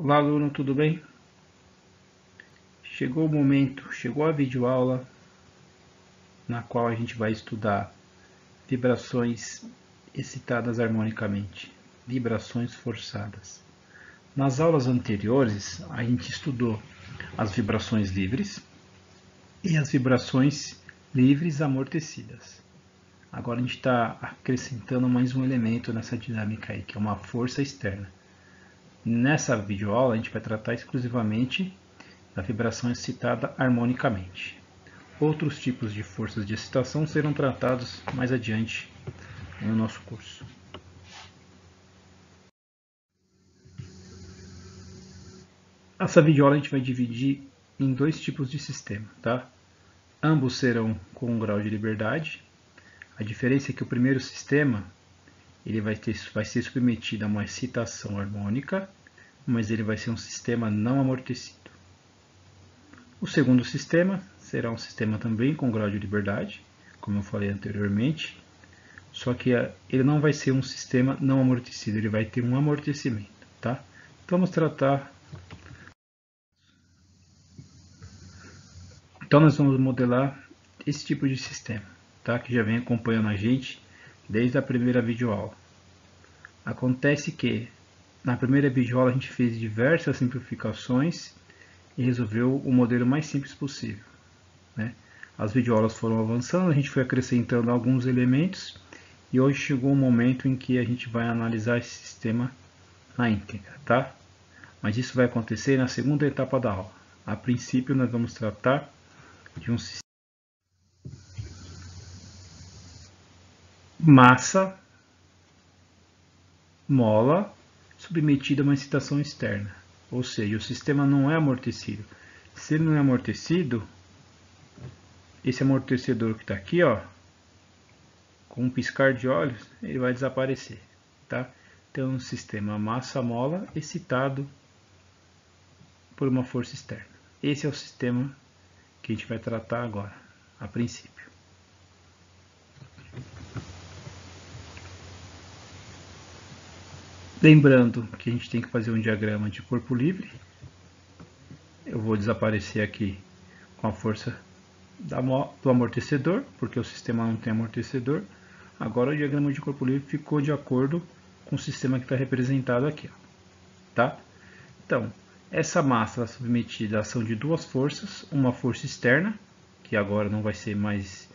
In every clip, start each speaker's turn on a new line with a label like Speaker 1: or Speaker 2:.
Speaker 1: Olá, aluno, tudo bem? Chegou o momento, chegou a videoaula na qual a gente vai estudar vibrações excitadas harmonicamente, vibrações forçadas. Nas aulas anteriores, a gente estudou as vibrações livres e as vibrações livres amortecidas. Agora a gente está acrescentando mais um elemento nessa dinâmica aí, que é uma força externa. Nessa videoaula a gente vai tratar exclusivamente da vibração excitada harmonicamente. Outros tipos de forças de excitação serão tratados mais adiante no nosso curso. Essa videoaula a gente vai dividir em dois tipos de sistema, tá? Ambos serão com um grau de liberdade. A diferença é que o primeiro sistema ele vai ser submetido a uma excitação harmônica, mas ele vai ser um sistema não amortecido. O segundo sistema será um sistema também com grau de liberdade, como eu falei anteriormente, só que ele não vai ser um sistema não amortecido, ele vai ter um amortecimento, tá? Então vamos tratar. Então nós vamos modelar esse tipo de sistema, tá? Que já vem acompanhando a gente desde a primeira videoaula. Acontece que na primeira videoaula a gente fez diversas simplificações e resolveu o modelo mais simples possível, né? As videoaulas foram avançando, a gente foi acrescentando alguns elementos e hoje chegou o momento em que a gente vai analisar esse sistema na íntegra, tá? Mas isso vai acontecer na segunda etapa da aula. A princípio nós vamos tratar de um sistema massa, mola, submetido a uma excitação externa. Ou seja, o sistema não é amortecido. Se ele não é amortecido, esse amortecedor que está aqui, ó, com um piscar de olhos, ele vai desaparecer, tá? Então, um sistema massa-mola excitado por uma força externa. Esse é o sistema que a gente vai tratar agora, a princípio. Lembrando que a gente tem que fazer um diagrama de corpo livre. Eu vou desaparecer aqui com a força do amortecedor, porque o sistema não tem amortecedor. Agora o diagrama de corpo livre ficou de acordo com o sistema que está representado aqui, ó, tá? Então, essa massa é submetida à ação de duas forças, uma força externa, que agora não vai ser mais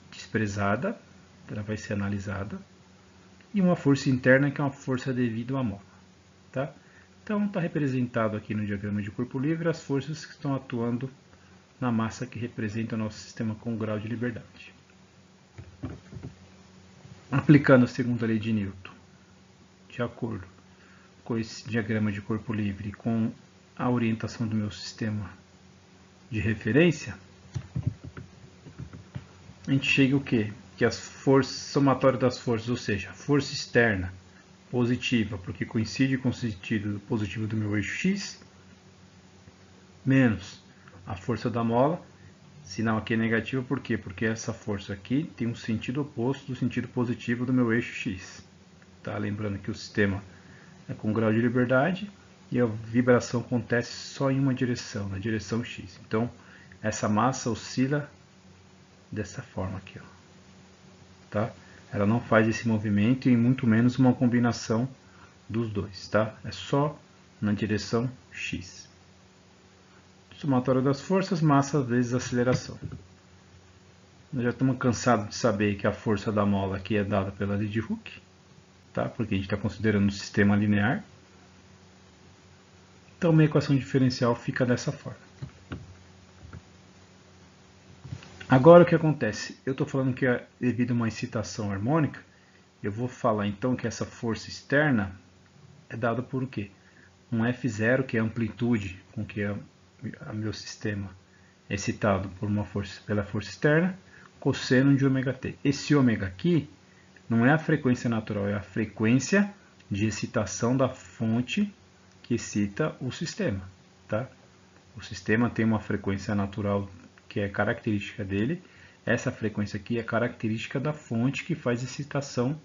Speaker 1: desprezada, ela vai ser analisada, e uma força interna, que é uma força devido à mola, tá? Então, está representado aqui no diagrama de corpo livre as forças que estão atuando na massa que representa o nosso sistema com grau de liberdade. Aplicando a segunda lei de Newton, de acordo com esse diagrama de corpo livre, com a orientação do meu sistema de referência, a gente chega o quê? Que as forças, somatório das forças, ou seja, a força externa positiva, porque coincide com o sentido positivo do meu eixo x, menos a força da mola, sinal aqui é negativo, por quê? Porque essa força aqui tem um sentido oposto do sentido positivo do meu eixo x. Tá? Lembrando que o sistema é com grau de liberdade e a vibração acontece só em uma direção, na direção x. Então, essa massa oscila dessa forma aqui, ó, tá? Ela não faz esse movimento e muito menos uma combinação dos dois, tá? É só na direção x. Somatório das forças, massa vezes aceleração. Nós já estamos cansados de saber que a força da mola aqui é dada pela lei de Hooke, tá? Porque a gente está considerando um sistema linear. Então, uma equação diferencial fica dessa forma. Agora o que acontece? Eu estou falando que é devido a uma excitação harmônica, eu vou falar então que essa força externa é dada por o quê? Um F0, que é a amplitude com que o meu sistema é excitado por pela força externa, cosseno de ômega-t. Esse ômega aqui não é a frequência natural, é a frequência de excitação da fonte que excita o sistema, tá? O sistema tem uma frequência natural que é característica dele. Essa frequência aqui é característica da fonte que faz excitação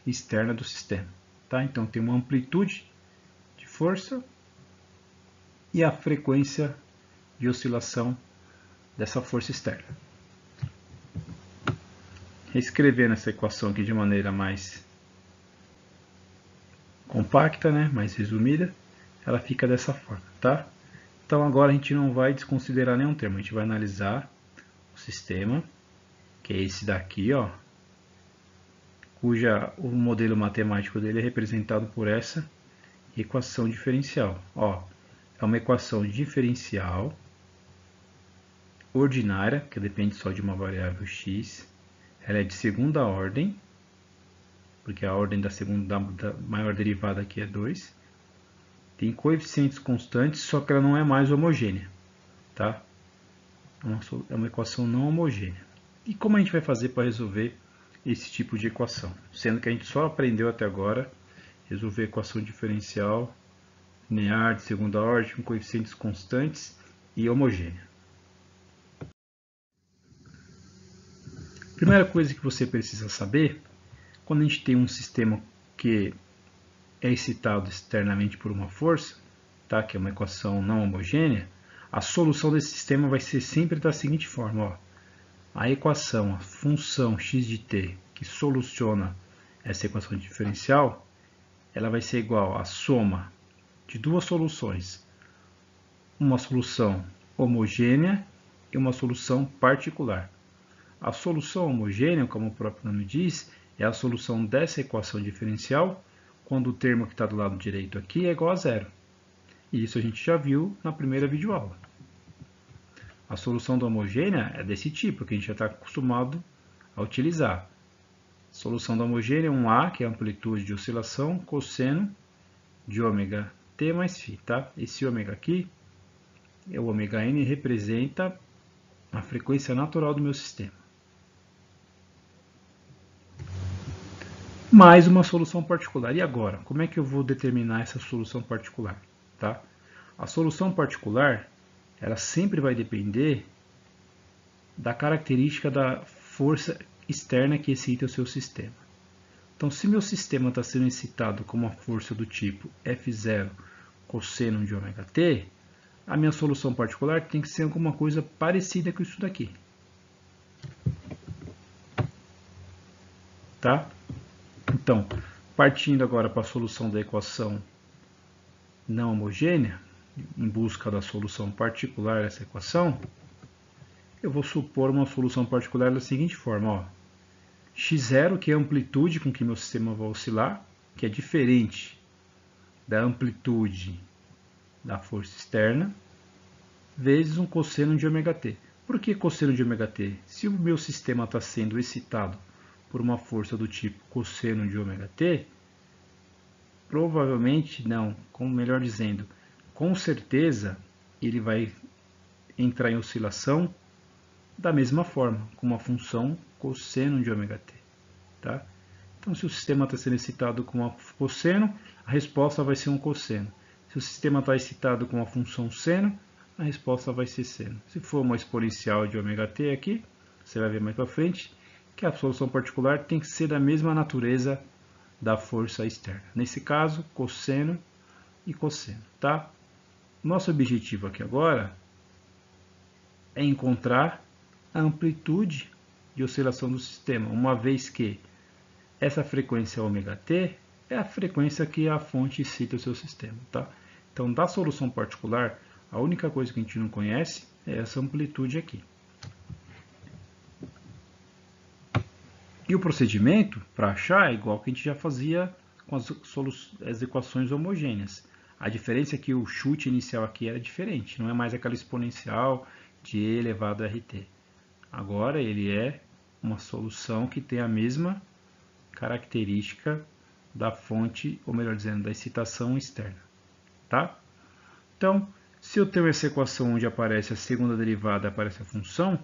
Speaker 1: externa do sistema, tá? Então tem uma amplitude de força e a frequência de oscilação dessa força externa. Reescrevendo essa equação aqui de maneira mais compacta, né, mais resumida, ela fica dessa forma, tá? Então agora a gente não vai desconsiderar nenhum termo, a gente vai analisar o sistema, que é esse daqui, ó, o modelo matemático dele é representado por essa equação diferencial. Ó, é uma equação diferencial ordinária, que depende só de uma variável x. Ela é de segunda ordem, porque a ordem da maior derivada aqui é 2. Tem coeficientes constantes, só que ela não é mais homogênea, tá? É uma equação não homogênea. E como a gente vai fazer para resolver esse tipo de equação? Sendo que a gente só aprendeu até agora resolver equação diferencial linear de segunda ordem com coeficientes constantes e homogênea. Primeira coisa que você precisa saber, quando a gente tem um sistema que é excitado externamente por uma força, tá? Que é uma equação não homogênea, a solução desse sistema vai ser sempre da seguinte forma. Ó. A equação, a função x de t, que soluciona essa equação diferencial, ela vai ser igual à soma de duas soluções. Uma solução homogênea e uma solução particular. A solução homogênea, como o próprio nome diz, é a solução dessa equação diferencial quando o termo que está do lado direito aqui é igual a zero. E isso a gente já viu na primeira videoaula. A solução da homogênea é desse tipo, que a gente já está acostumado a utilizar. A solução da homogênea é um A, que é a amplitude de oscilação, cosseno de ômega t mais φ. Tá? Esse ômega aqui, o ômega n, representa a frequência natural do meu sistema. Mais uma solução particular. E agora? Como é que eu vou determinar essa solução particular? Tá? A solução particular, ela sempre vai depender da característica da força externa que excita o seu sistema. Então, se meu sistema está sendo excitado com uma força do tipo F0 cosseno de ômega t, a minha solução particular tem que ser alguma coisa parecida com isso daqui. Tá? Então, partindo agora para a solução da equação não homogênea, em busca da solução particular dessa equação, eu vou supor uma solução particular da seguinte forma. Ó. x0, que é a amplitude com que meu sistema vai oscilar, que é diferente da amplitude da força externa, vezes um cosseno de ômega t. Por que cosseno de ômega t? Se o meu sistema está sendo excitado por uma força do tipo cosseno de ômega t, provavelmente não, como melhor dizendo, com certeza ele vai entrar em oscilação da mesma forma, com uma função cosseno de ômega t. Tá? Então, se o sistema está sendo excitado com uma cosseno, a resposta vai ser um cosseno. Se o sistema está excitado com uma função seno, a resposta vai ser seno. Se for uma exponencial de ômega t aqui, você vai ver mais para frente, que a solução particular tem que ser da mesma natureza da força externa. Nesse caso, cosseno e cosseno. Tá? Nosso objetivo aqui agora é encontrar a amplitude de oscilação do sistema, uma vez que essa frequência ômega t é a frequência que a fonte excita o seu sistema. Tá? Então, da solução particular, a única coisa que a gente não conhece é essa amplitude aqui. E o procedimento para achar é igual que a gente já fazia com as equações homogêneas. A diferença é que o chute inicial aqui era diferente, não é mais aquela exponencial de e elevado a rt. Agora ele é uma solução que tem a mesma característica da fonte, ou melhor dizendo, da excitação externa. Tá? Então, se eu tenho essa equação onde aparece a segunda derivada, aparece a função,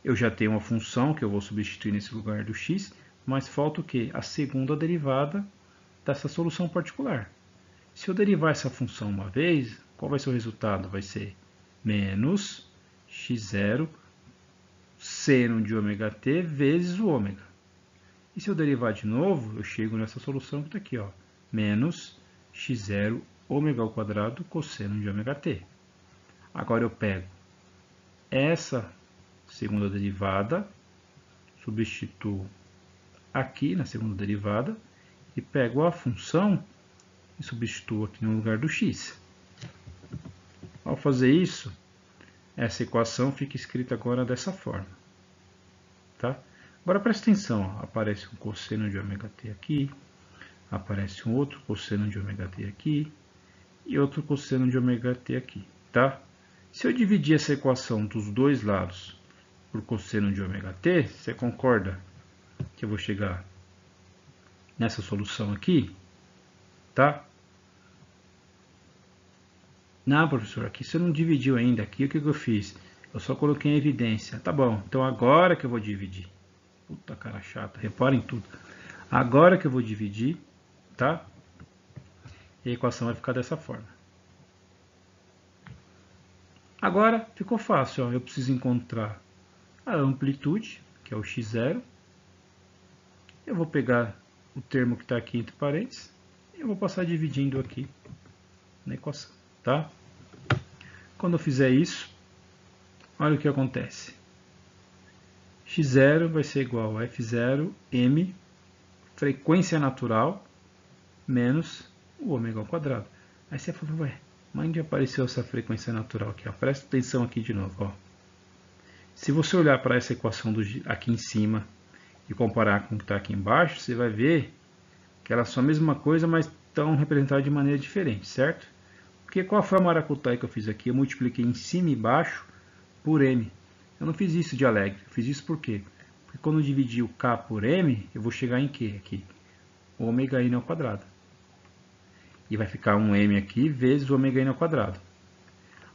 Speaker 1: eu já tenho uma função que eu vou substituir nesse lugar do x, mas falta o quê? A segunda derivada dessa solução particular. Se eu derivar essa função uma vez, qual vai ser o resultado? Vai ser menos x0 seno de ômega t vezes o ômega. E se eu derivar de novo, eu chego nessa solução que está aqui, ó, menos x0 ômega ao quadrado cosseno de ômega t. Agora eu pego essa segunda derivada, substituo aqui na segunda derivada e pego a função e substituo aqui no lugar do x. Ao fazer isso, essa equação fica escrita agora dessa forma. Tá? Agora presta atenção, ó. Aparece um cosseno de ômega t aqui, aparece um outro cosseno de ômega t aqui e outro cosseno de ômega t aqui. Tá? Se eu dividir essa equação dos dois lados por cosseno de ômega t, você concorda que eu vou chegar nessa solução aqui? Tá? Não, professor, aqui você não dividiu ainda. Aqui o que eu fiz? Eu só coloquei em evidência. Tá bom, então agora que eu vou dividir. Puta cara chata, reparem tudo. Agora que eu vou dividir, tá? E a equação vai ficar dessa forma. Agora ficou fácil, ó. Eu preciso encontrar a amplitude, que é o x0. Eu vou pegar o termo que está aqui entre parênteses e eu vou passar dividindo aqui na equação, tá? Quando eu fizer isso, olha o que acontece. x0 vai ser igual a f0 m frequência natural menos o ômega ao quadrado. Aí você fala, ué, onde apareceu essa frequência natural aqui? Ó? Presta atenção aqui de novo. Ó. Se você olhar para essa equação aqui em cima e comparar com o que está aqui embaixo, você vai ver que elas são a mesma coisa, mas estão representadas de maneira diferente, certo? Porque qual foi a maracutaia que eu fiz aqui? Eu multipliquei em cima e baixo por m. Eu não fiz isso de alegre. Eu fiz isso por quê? Porque quando eu dividir o k por m, eu vou chegar em quê aqui? Ômega n ao quadrado. E vai ficar um m aqui vezes o ômega n ao quadrado.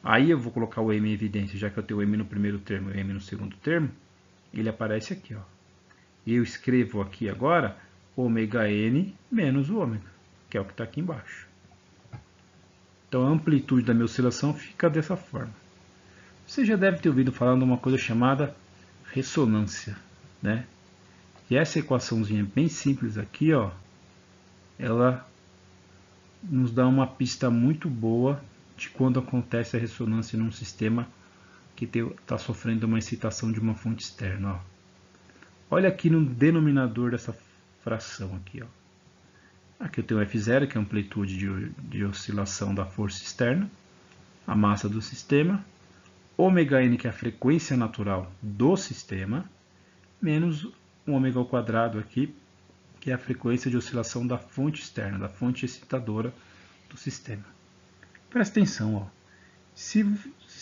Speaker 1: Aí eu vou colocar o m em evidência, já que eu tenho o m no primeiro termo e o m no segundo termo. Ele aparece aqui, ó. E eu escrevo aqui agora ômega n menos o ômega, que é o que está aqui embaixo. Então a amplitude da minha oscilação fica dessa forma. Você já deve ter ouvido falar de uma coisa chamada ressonância, né? E essa equaçãozinha bem simples aqui, ó, ela nos dá uma pista muito boa de quando acontece a ressonância num sistema que está sofrendo uma excitação de uma fonte externa. Ó. Olha aqui no denominador dessa fração aqui, ó. Aqui eu tenho F0, que é a amplitude de oscilação da força externa, a massa do sistema, ômega n, que é a frequência natural do sistema, menos o ômega ao quadrado aqui, que é a frequência de oscilação da fonte externa, da fonte excitadora do sistema. Presta atenção, ó. Se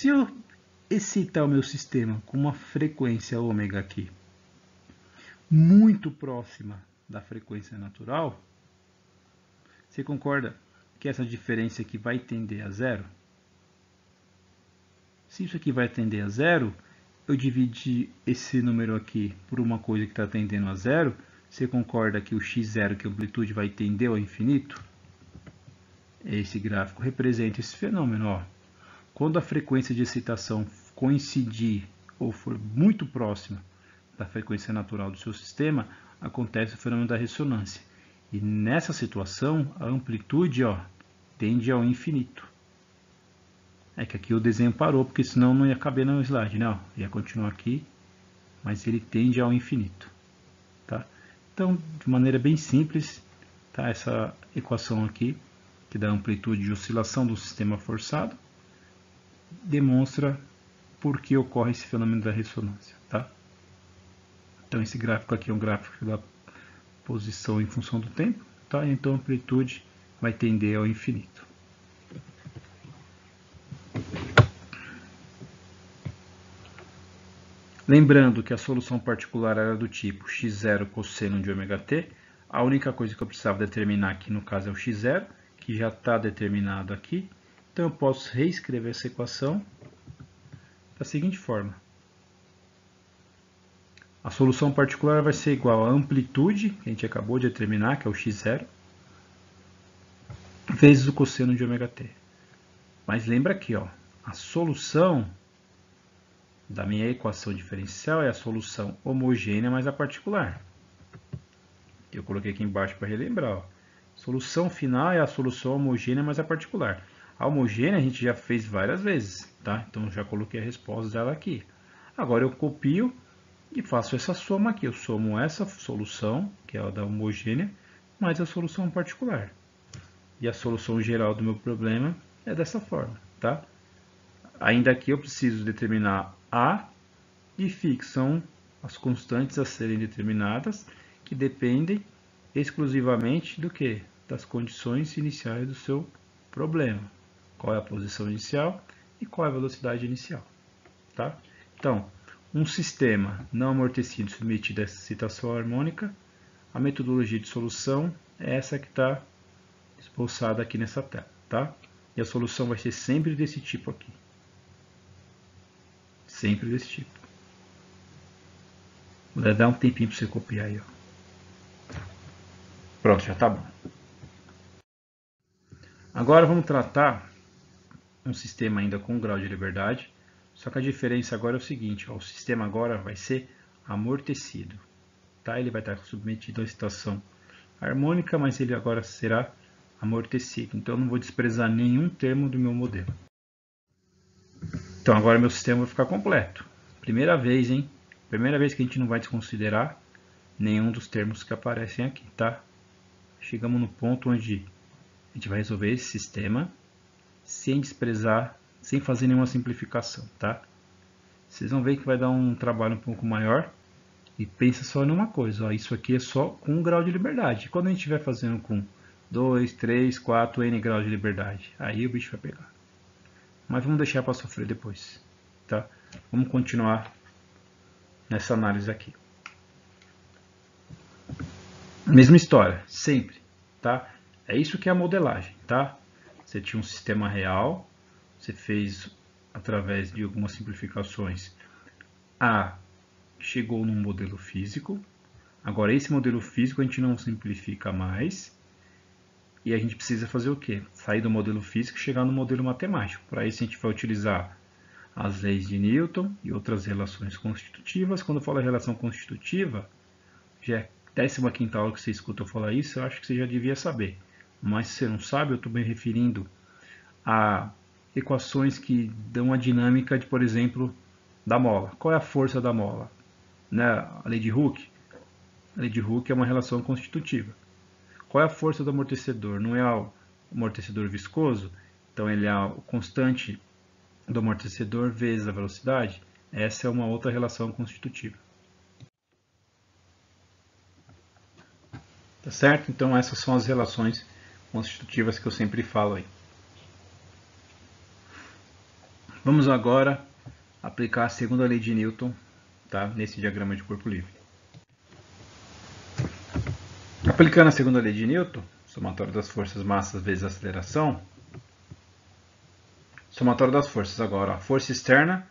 Speaker 1: eu excitar o meu sistema com uma frequência ômega aqui, muito próxima da frequência natural, você concorda que essa diferença aqui vai tender a zero? Se isso aqui vai tender a zero, eu dividi esse número aqui por uma coisa que está tendendo a zero, você concorda que o x0, que é a amplitude, vai tender ao infinito? Esse gráfico representa esse fenômeno. Ó. Quando a frequência de excitação coincidir ou for muito próxima da frequência natural do seu sistema, acontece o fenômeno da ressonância. E nessa situação, a amplitude, ó, tende ao infinito. É que aqui o desenho parou, porque senão não ia caber no slide, né? Ó, ia continuar aqui, mas ele tende ao infinito. Tá? Então, de maneira bem simples, tá? Essa equação aqui, que dá a amplitude de oscilação do sistema forçado, demonstra por que ocorre esse fenômeno da ressonância. Tá? Então, esse gráfico aqui é um gráfico da posição em função do tempo, tá? Então a amplitude vai tender ao infinito. Lembrando que a solução particular era do tipo x0 cosseno de ômega t, a única coisa que eu precisava determinar aqui no caso é o x0, que já está determinado aqui, então eu posso reescrever essa equação da seguinte forma. A solução particular vai ser igual à amplitude, que a gente acabou de determinar, que é o x0, vezes o cosseno de ômega t. Mas lembra aqui, ó, a solução da minha equação diferencial é a solução homogênea mais a particular. Eu coloquei aqui embaixo para relembrar. Ó. Solução final é a solução homogênea mais a particular. A homogênea a gente já fez várias vezes, tá? Então já coloquei a resposta dela aqui. Agora eu copio e faço essa soma aqui. Eu somo essa solução, que é a da homogênea, mais a solução particular. E a solução geral do meu problema é dessa forma, tá? Ainda aqui eu preciso determinar A e φ, que são as constantes a serem determinadas, que dependem exclusivamente do que? Das condições iniciais do seu problema. Qual é a posição inicial e qual é a velocidade inicial, tá? Então, um sistema não amortecido submetido a excitação harmônica, a metodologia de solução é essa que está esboçada aqui nessa tela, tá? E a solução vai ser sempre desse tipo aqui. Sempre desse tipo. Vou dar um tempinho para você copiar aí, ó. Pronto, já tá bom. Agora vamos tratar um sistema ainda com grau de liberdade, só que a diferença agora é o seguinte, ó, o sistema agora vai ser amortecido, tá? Ele vai estar submetido à excitação harmônica, mas ele agora será amortecido, então eu não vou desprezar nenhum termo do meu modelo. Então agora meu sistema vai ficar completo. Primeira vez, hein? Primeira vez que a gente não vai desconsiderar nenhum dos termos que aparecem aqui, tá? Chegamos no ponto onde a gente vai resolver esse sistema sem desprezar, sem fazer nenhuma simplificação, tá? Vocês vão ver que vai dar um trabalho um pouco maior. E pensa só numa coisa, ó, isso aqui é só com 1 grau de liberdade. Quando a gente estiver fazendo com 2, 3, 4, n graus de liberdade, aí o bicho vai pegar. Mas vamos deixar para sofrer depois, tá? Vamos continuar nessa análise aqui. Mesma história, sempre, tá? É isso que é a modelagem, tá? Você tinha um sistema real, você fez através de algumas simplificações chegou num modelo físico. Agora esse modelo físico a gente não simplifica mais. E a gente precisa fazer o quê? Sair do modelo físico e chegar no modelo matemático. Para isso a gente vai utilizar as leis de Newton e outras relações constitutivas. Quando eu falo relação constitutiva, já é 15ª aula que você escuta eu falar isso, eu acho que você já devia saber. Mas se você não sabe, eu estou me referindo a equações que dão a dinâmica de, por exemplo, da mola. Qual é a força da mola? Né? A lei de Hooke? A lei de Hooke é uma relação constitutiva. Qual é a força do amortecedor? Não é o amortecedor viscoso? Então ele é o constante do amortecedor vezes a velocidade? Essa é uma outra relação constitutiva. Tá certo? Então essas são as relações constitutivas que eu sempre falo aí. Vamos agora aplicar a segunda lei de Newton, tá? Nesse diagrama de corpo livre. Aplicando a segunda lei de Newton, somatório das forças massas vezes aceleração, somatório das forças agora, a força externa,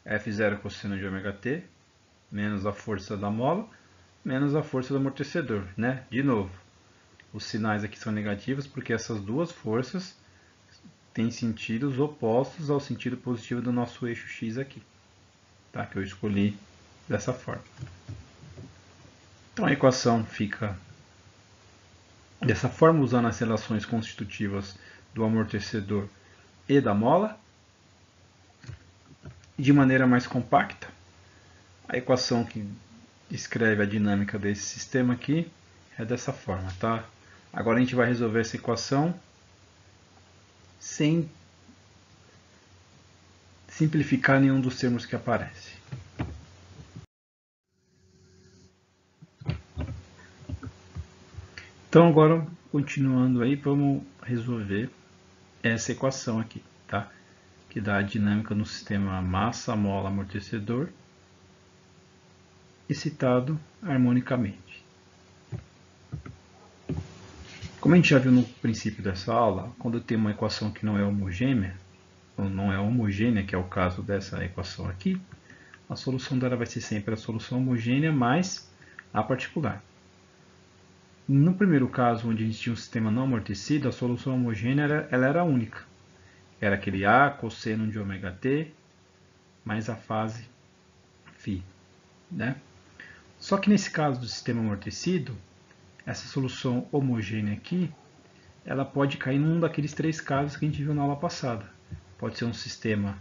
Speaker 1: F0 cosseno de ômega t, menos a força da mola, menos a força do amortecedor, né? De novo, os sinais aqui são negativos porque essas duas forças têm sentidos opostos ao sentido positivo do nosso eixo x aqui, tá? Que eu escolhi dessa forma. Então a equação fica dessa forma, usando as relações constitutivas do amortecedor e da mola. De maneira mais compacta, a equação que descreve a dinâmica desse sistema aqui é dessa forma, tá? Agora a gente vai resolver essa equação sem simplificar nenhum dos termos que aparece. Então agora, continuando aí, vamos resolver essa equação aqui, tá? Que dá a dinâmica no sistema massa, mola, amortecedor, excitado harmonicamente. Como a gente já viu no princípio dessa aula, quando eu tenho uma equação que não é homogênea, que é o caso dessa equação aqui, a solução dela vai ser sempre a solução homogênea mais a particular. No primeiro caso, onde a gente tinha um sistema não amortecido, a solução homogênea ela era única. Era aquele A cosseno de ômega t mais a fase φ, né? Só que nesse caso do sistema amortecido, essa solução homogênea aqui, ela pode cair num daqueles 3 casos que a gente viu na aula passada. Pode ser um sistema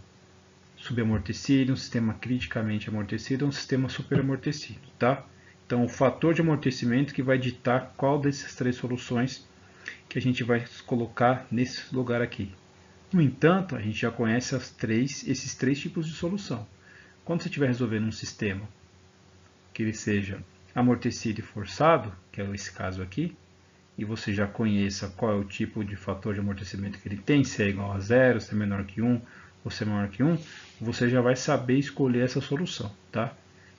Speaker 1: subamortecido, um sistema criticamente amortecido ou um sistema superamortecido, tá? Então, o fator de amortecimento que vai ditar qual dessas 3 soluções que a gente vai colocar nesse lugar aqui. No entanto, a gente já conhece esses 3 tipos de solução. Quando você estiver resolvendo um sistema que ele seja amortecido e forçado, que é esse caso aqui, e você já conheça qual é o tipo de fator de amortecimento que ele tem, se é igual a 0, se é menor que 1 ou se é maior que 1, você já vai saber escolher essa solução, tá?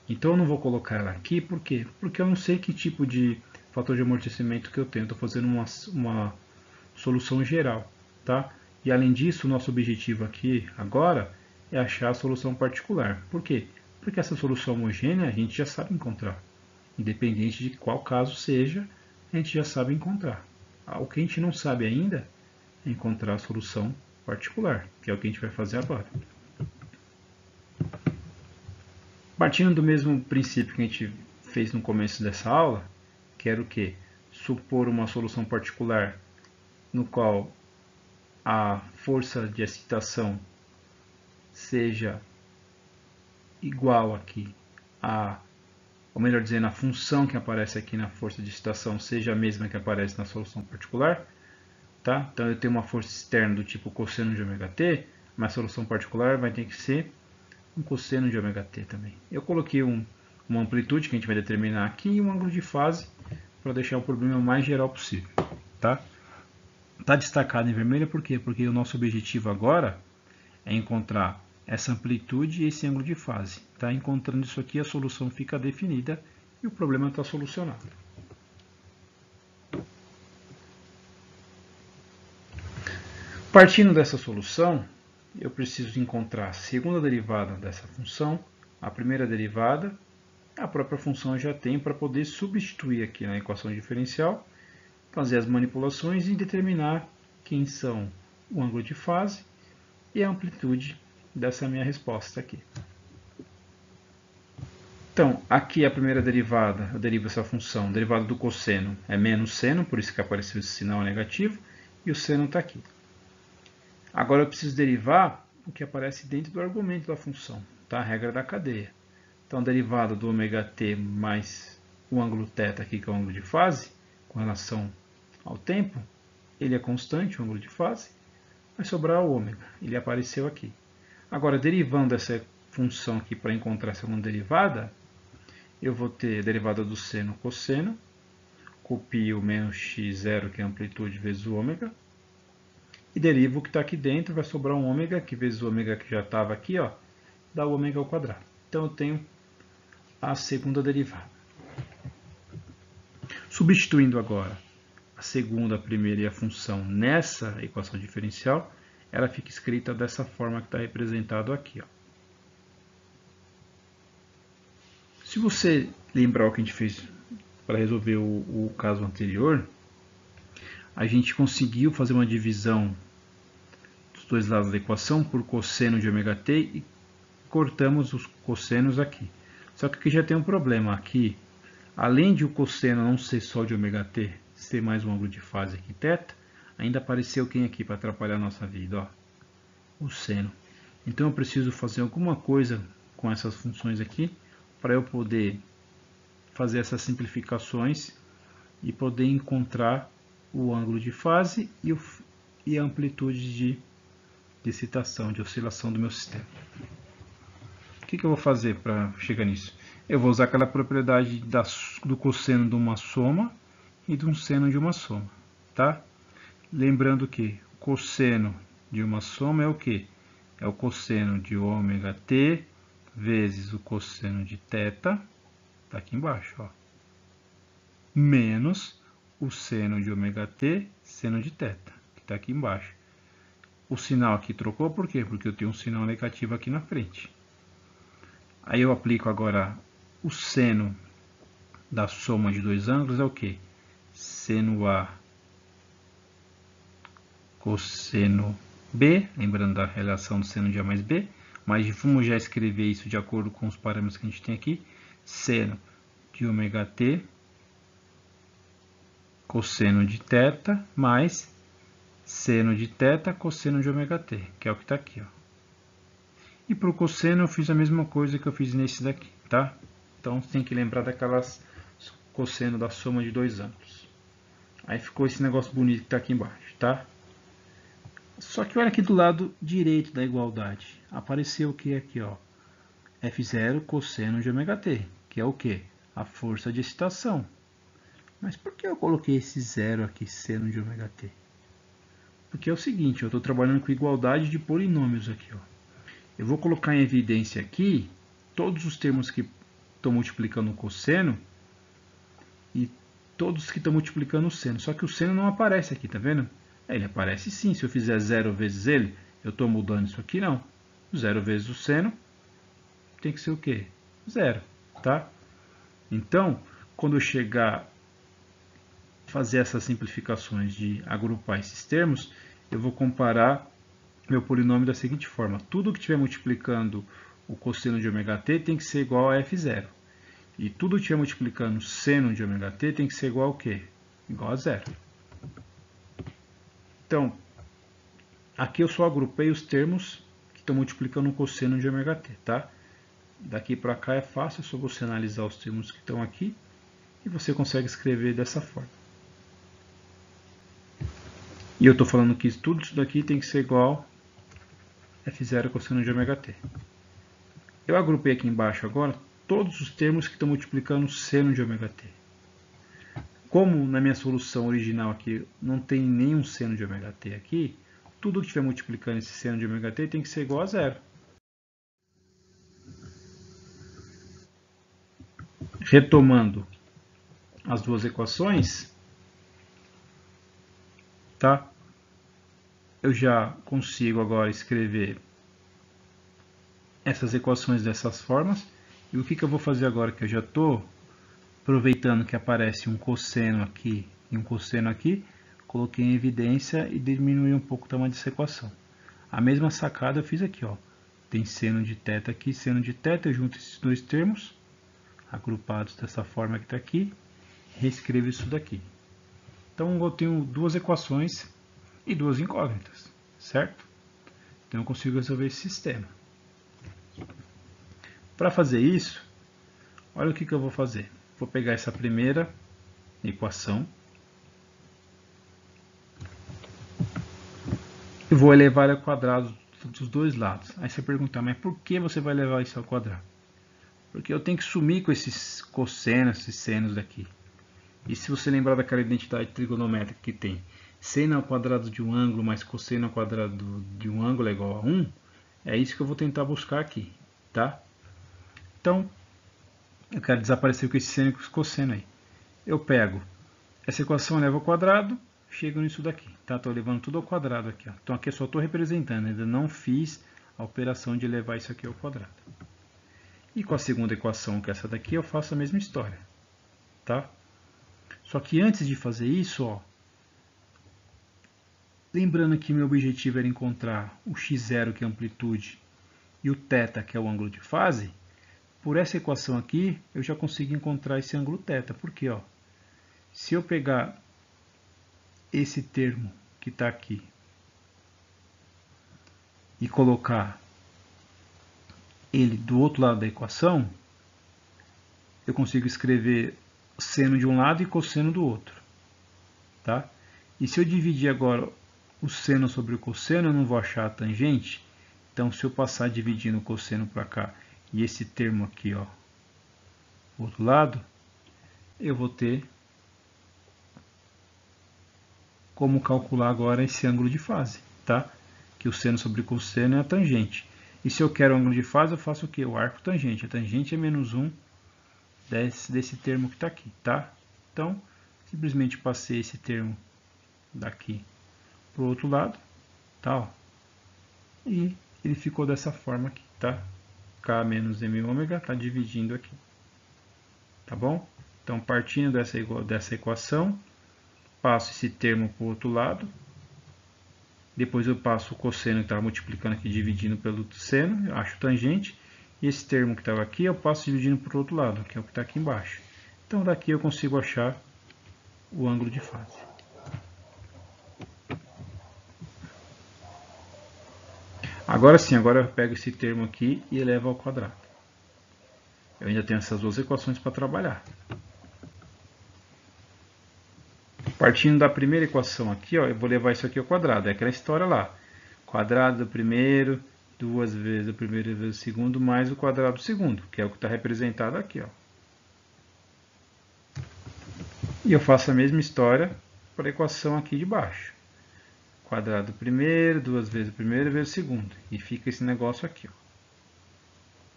Speaker 1: Então eu não vou colocar ela aqui, por quê? Porque eu não sei que tipo de fator de amortecimento que eu tenho, estou fazendo uma solução geral, tá? E além disso, o nosso objetivo aqui agora é achar a solução particular. Por quê? Porque essa solução homogênea a gente já sabe encontrar. Independente de qual caso seja, a gente já sabe encontrar. O que a gente não sabe ainda é encontrar a solução particular, que é o que a gente vai fazer agora. Partindo do mesmo princípio que a gente fez no começo dessa aula, que era o quê? Supor uma solução particular no qual a força de excitação seja igual aqui ou melhor dizendo, a função que aparece aqui na força de excitação seja a mesma que aparece na solução particular, tá? Então eu tenho uma força externa do tipo cosseno de ômega-t, mas a solução particular vai ter que ser um cosseno de ômega-t também. Eu coloquei uma amplitude que a gente vai determinar aqui e um ângulo de fase para deixar o problema o mais geral possível, tá? Está destacado em vermelho por quê? Porque o nosso objetivo agora é encontrar essa amplitude e esse ângulo de fase. Tá? Encontrando isso aqui, a solução fica definida e o problema está solucionado. Partindo dessa solução, eu preciso encontrar a segunda derivada dessa função, a primeira derivada, a própria função eu já tenho para poder substituir aqui na equação diferencial, fazer as manipulações e determinar quem são o ângulo de fase e a amplitude dessa minha resposta aqui. Então, aqui a primeira derivada, eu derivo essa função, a derivada do cosseno é menos seno, por isso que apareceu esse sinal negativo, e o seno está aqui. Agora eu preciso derivar o que aparece dentro do argumento da função, tá? A regra da cadeia. Então, a derivada do ômega-t mais o ângulo θ aqui, que é o ângulo de fase, com relação ao tempo, ele é constante, o ângulo de fase, vai sobrar o ômega, ele apareceu aqui. Agora, derivando essa função aqui para encontrar a segunda derivada, eu vou ter a derivada do seno cosseno, copio o menos x0, que é a amplitude, vezes o ômega, e derivo o que está aqui dentro, vai sobrar um ômega, que vezes o ômega que já estava aqui, ó, dá o ômega ao quadrado. Então, eu tenho a segunda derivada. Substituindo agora a segunda, a primeira e a função nessa equação diferencial, ela fica escrita dessa forma que está representado aqui. Ó. Se você lembrar o que a gente fez para resolver o caso anterior, a gente conseguiu fazer uma divisão dos dois lados da equação por cosseno de ômega-t e cortamos os cossenos aqui. Só que aqui já tem um problema. Aqui, além de o cosseno não ser só de ômega-t, ser mais um ângulo de fase aqui, θ, ainda apareceu quem aqui para atrapalhar a nossa vida? Ó, o seno. Então eu preciso fazer alguma coisa com essas funções aqui para eu poder fazer essas simplificações e poder encontrar o ângulo de fase e a amplitude de excitação, de oscilação do meu sistema. O que eu vou fazer para chegar nisso? Eu vou usar aquela propriedade do cosseno de uma soma e de um seno de uma soma, tá? Lembrando que o cosseno de uma soma é o quê? É o cosseno de ômega-t vezes o cosseno de θ, tá aqui embaixo, ó, menos o seno de ômega-t, seno de θ, que está aqui embaixo. O sinal aqui trocou, por quê? Porque eu tenho um sinal negativo aqui na frente. Aí eu aplico agora o seno da soma de dois ângulos, é o quê? Seno A cosseno B, lembrando da relação do seno de A mais B, mas vamos já escrever isso de acordo com os parâmetros que a gente tem aqui. Seno de ômega-t cosseno de θ mais seno de θ, cosseno de ômega t, que é o que está aqui, ó. E para o cosseno eu fiz a mesma coisa que eu fiz nesse daqui, tá? Então você tem que lembrar daquelas cosseno da soma de dois ângulos. Aí ficou esse negócio bonito que está aqui embaixo, tá? Só que olha aqui do lado direito da igualdade. Apareceu o que aqui, ó? F0 cosseno de ômega t, que é o que? A força de excitação. Mas por que eu coloquei esse zero aqui, seno de ômega t? Porque é o seguinte, eu estou trabalhando com igualdade de polinômios aqui, ó. Eu vou colocar em evidência aqui todos os termos que estão multiplicando o cosseno e todos que estão multiplicando o seno. Só que o seno não aparece aqui, tá vendo? Ele aparece sim, se eu fizer 0 vezes ele, eu estou mudando isso aqui? Não. 0 vezes o seno tem que ser o quê? 0, tá? Então, quando eu chegar a fazer essas simplificações de agrupar esses termos, eu vou comparar meu polinômio da seguinte forma. Tudo que estiver multiplicando o cosseno de ômega t tem que ser igual a f0. E tudo que estiver multiplicando o seno de ômega t tem que ser igual ao quê? Igual a 0. Então, aqui eu só agrupei os termos que estão multiplicando o cosseno de ômega t, tá? Daqui para cá é fácil, é só você analisar os termos que estão aqui e você consegue escrever dessa forma. E eu estou falando que tudo isso daqui tem que ser igual a f0 cosseno de ômega t. Eu agrupei aqui embaixo agora todos os termos que estão multiplicando o seno de ômega t. Como na minha solução original aqui não tem nenhum seno de ômega t aqui, tudo que estiver multiplicando esse seno de ômega t tem que ser igual a 0. Retomando as duas equações, tá? Eu já consigo agora escrever essas equações dessas formas. E o que eu vou fazer agora que eu já estou aproveitando que aparece um cosseno aqui e um cosseno aqui, coloquei em evidência e diminui um pouco o tamanho dessa equação. A mesma sacada eu fiz aqui, ó. Tem seno de θ aqui, seno de θ, eu junto esses dois termos, agrupados dessa forma que está aqui, reescrevo isso daqui. Então eu tenho duas equações e duas incógnitas, certo? Então eu consigo resolver esse sistema. Para fazer isso, olha o que eu vou fazer. Vou pegar essa primeira equação e vou elevar ao quadrado dos dois lados. Aí você pergunta, mas por que você vai levar isso ao quadrado? Porque eu tenho que sumir com esses cossenos, esses senos daqui. E se você lembrar daquela identidade trigonométrica que tem seno ao quadrado de um ângulo mais cosseno ao quadrado de um ângulo é igual a 1, é isso que eu vou tentar buscar aqui, tá? Então, eu quero desaparecer com esse seno e com esse cosseno aí. Eu pego essa equação, levo ao quadrado, chego nisso daqui, tá? Estou levando tudo ao quadrado aqui, ó. Então aqui eu só estou representando, ainda não fiz a operação de levar isso aqui ao quadrado. E com a segunda equação, que é essa daqui, eu faço a mesma história, tá? Só que antes de fazer isso, ó, lembrando que meu objetivo era encontrar o x0, que é a amplitude, e o θ, que é o ângulo de fase, por essa equação aqui, eu já consigo encontrar esse ângulo θ. Por quê? Ó? Se eu pegar esse termo que está aqui e colocar ele do outro lado da equação, eu consigo escrever seno de um lado e cosseno do outro. Tá? E se eu dividir agora o seno sobre o cosseno, eu não vou achar a tangente. Então, se eu passar dividindo o cosseno para cá e esse termo aqui, ó, do outro lado, eu vou ter como calcular agora esse ângulo de fase, tá? Que o seno sobre o cosseno é a tangente. E se eu quero o ângulo de fase, eu faço o quê? O arco tangente. A tangente é menos 1 desse termo que está aqui, tá? Então, simplesmente passei esse termo daqui para o outro lado, tá? Ó. E ele ficou dessa forma aqui, tá? K menos m ômega está dividindo aqui, tá bom? Então, partindo dessa equação, passo esse termo para o outro lado, depois eu passo o cosseno que estava multiplicando aqui, dividindo pelo seno, eu acho tangente, e esse termo que estava aqui eu passo dividindo para o outro lado, que é o que está aqui embaixo. Então, daqui eu consigo achar o ângulo de fase. Agora sim, agora eu pego esse termo aqui e elevo ao quadrado. Eu ainda tenho essas duas equações para trabalhar. Partindo da primeira equação aqui, ó, eu vou levar isso aqui ao quadrado. É aquela história lá. Quadrado do primeiro, duas vezes o primeiro vezes o segundo, mais o quadrado do segundo, que é o que está representado aqui. Ó. E eu faço a mesma história para a equação aqui de baixo. Quadrado do primeiro, duas vezes o primeiro vezes o segundo. E fica esse negócio aqui. Ó.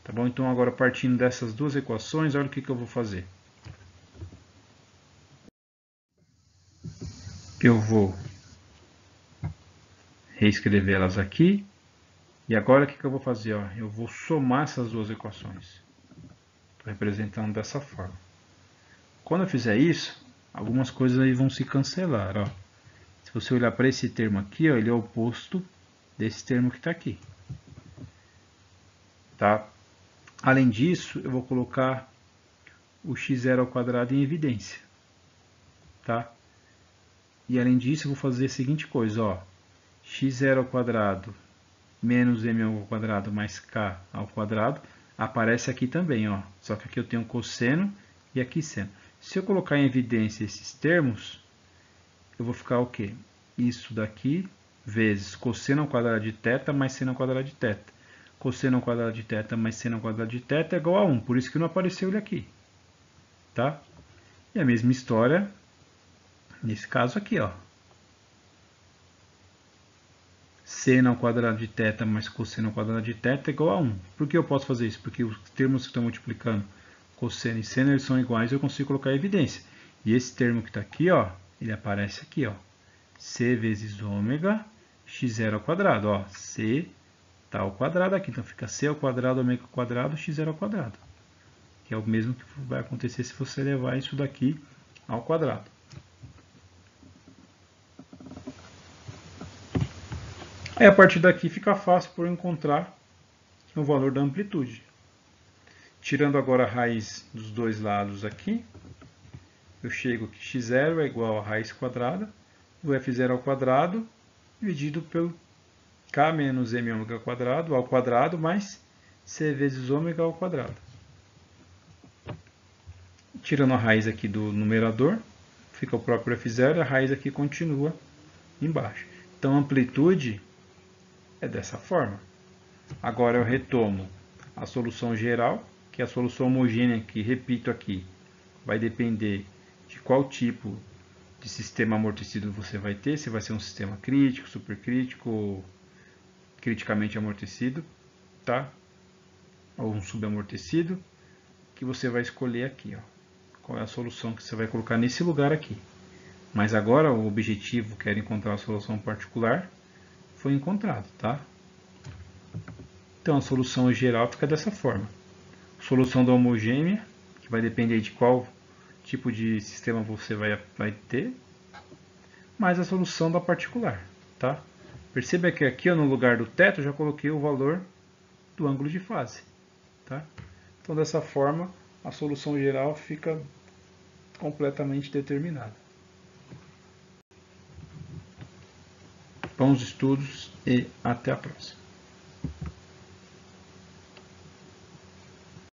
Speaker 1: Tá bom? Então agora partindo dessas duas equações, olha o que eu vou fazer. Eu vou reescrever elas aqui. E agora o que eu vou fazer? Ó? Eu vou somar essas duas equações. Estou representando dessa forma. Quando eu fizer isso, algumas coisas aí vão se cancelar. Ó. Se você olhar para esse termo aqui, ó, ele é o oposto desse termo que está aqui. Tá? Além disso, eu vou colocar o x0 ao quadrado em evidência. Tá? E além disso, eu vou fazer a seguinte coisa. Ó. x0 ao quadrado menos m ao quadrado mais k ao quadrado aparece aqui também. Ó. Só que aqui eu tenho cosseno e aqui seno. Se eu colocar em evidência esses termos, eu vou ficar o quê? Isso daqui vezes cosseno ao quadrado de θ mais seno ao quadrado de θ. Cosseno ao quadrado de θ mais seno ao quadrado de θ é igual a 1. Por isso que não apareceu ele aqui. Tá? E a mesma história nesse caso aqui. Ó. Seno ao quadrado de θ mais cosseno ao quadrado de θ é igual a 1. Por que eu posso fazer isso? Porque os termos que estão multiplicando, cosseno e seno, eles são iguais, eu consigo colocar em evidência. E esse termo que está aqui, ó, ele aparece aqui, ó. C vezes ômega x0 ao quadrado. Ó, C está ao quadrado aqui, então fica C ao quadrado, ômega ao quadrado, x0 ao quadrado. Que é o mesmo que vai acontecer se você levar isso daqui ao quadrado. Aí a partir daqui fica fácil por encontrar o valor da amplitude. Tirando agora a raiz dos dois lados aqui, eu chego que x0 é igual a raiz quadrada do f0 ao quadrado dividido pelo k menos m ômega ao quadrado mais c vezes ômega ao quadrado. Tirando a raiz aqui do numerador, fica o próprio f0 e a raiz aqui continua embaixo. Então a amplitude é dessa forma. Agora eu retomo a solução geral, que é a solução homogênea, que, repito aqui, vai depender de qual tipo de sistema amortecido você vai ter, se vai ser um sistema crítico, supercrítico ou criticamente amortecido, tá? Ou um subamortecido, que você vai escolher aqui, ó. Qual é a solução que você vai colocar nesse lugar aqui. Mas agora o objetivo, que era encontrar a solução particular, foi encontrado, tá? Então a solução geral fica dessa forma. Solução da homogênea, que vai depender de qual tipo de sistema você vai ter, mais a solução da particular. Tá? Perceba que aqui no lugar do teto eu já coloquei o valor do ângulo de fase. Tá? Então dessa forma a solução geral fica completamente determinada. Bons estudos e até a próxima.